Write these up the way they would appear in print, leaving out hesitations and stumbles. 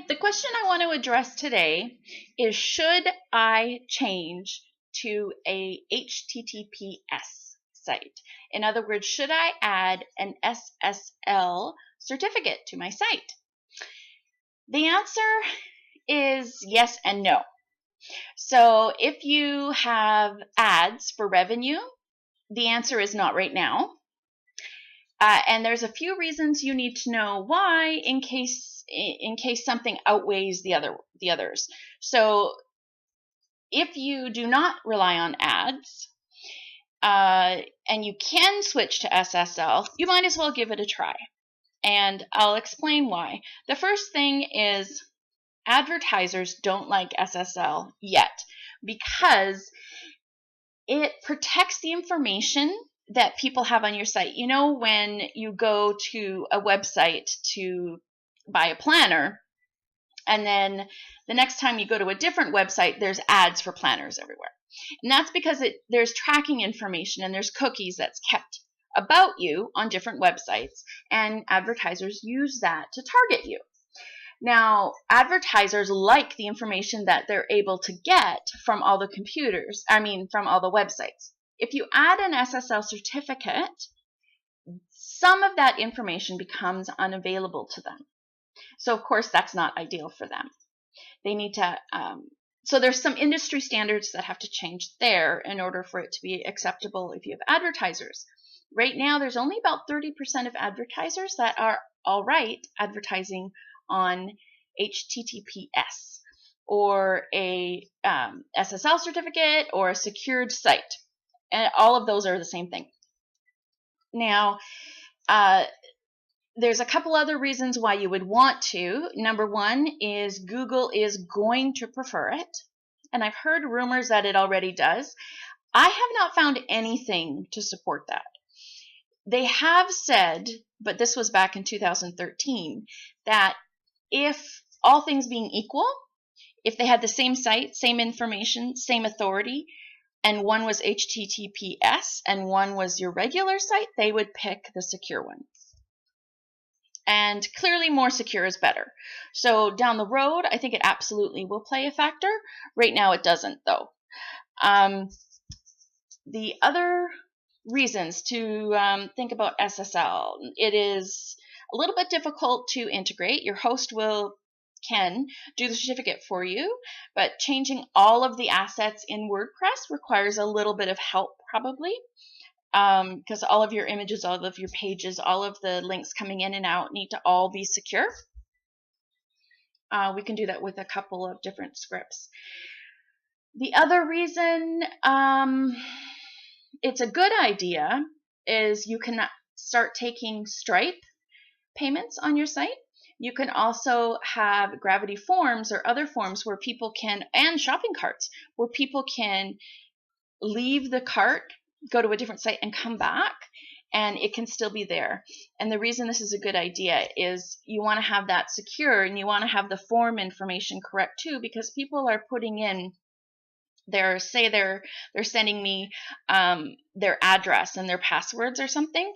Hi, the question I want to address today is, should I change to a HTTPS site? In other words, should I add an SSL certificate to my site? The answer is yes and no. So if you have ads for revenue, the answer is not right now. And there's a few reasons you need to know why in case something outweighs the others. So if you do not rely on ads and you can switch to SSL, you might as well give it a try. And I'll explain why. The first thing is advertisers don't like SSL yet because it protects the information that people have on your site. You know, when you go to a website to buy a planner, and then the next time you go to a different website, there's ads for planners everywhere. And that's because there's tracking information and there's cookies that's kept about you on different websites, and advertisers use that to target you. Now, advertisers like the information that they're able to get from all the from all the websites. If you add an SSL certificate, some of that information becomes unavailable to them. So, of course, that's not ideal for them. They need to, so there's some industry standards that have to change there in order for it to be acceptable if you have advertisers. Right now, there's only about 30% of advertisers that are all right advertising on HTTPS or a SSL certificate or a secured site. And all of those are the same thing. Now, there's a couple other reasons why you would want to. Number one is Google is going to prefer it. And I've heard rumors that it already does. I have not found anything to support that. They have said, but this was back in 2013, that if all things being equal, if they had the same site, same information, same authority, and one was HTTPS and one was your regular site, they would pick the secure one. And clearly more secure is better. So down the road, I think it absolutely will play a factor. Right now it doesn't, though. The other reasons to think about SSL, it is a little bit difficult to integrate. Your host can do the certificate for you, but changing all of the assets in WordPress requires a little bit of help probably, because all of your images, all of your pages, all of the links coming in and out need to all be secure. We can do that with a couple of different scripts. The other reason it's a good idea is you can start taking Stripe payments on your site. You can also have Gravity Forms or other forms where people can, and shopping carts, where people can leave the cart, go to a different site, and come back, and it can still be there. And the reason this is a good idea is you want to have that secure, and you want to have the form information correct too, because people are putting in they're sending me their address and their passwords or something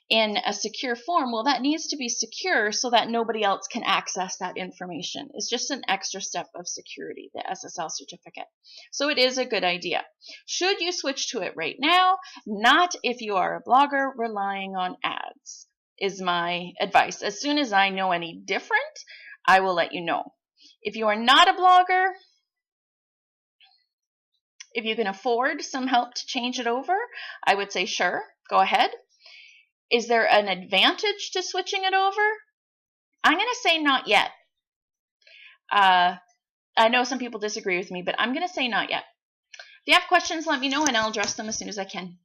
in a secure form. Well, that needs to be secure so that nobody else can access that information. It's just an extra step of security, the SSL certificate. So it is a good idea. Should you switch to it right now? Not if you are a blogger relying on ads, is my advice. As soon as I know any different, I will let you know. If you are not a blogger, if you can afford some help to change it over, I would say sure, go ahead. Is there an advantage to switching it over? I'm going to say not yet. I know some people disagree with me, but I'm going to say not yet. If you have questions, let me know and I'll address them as soon as I can.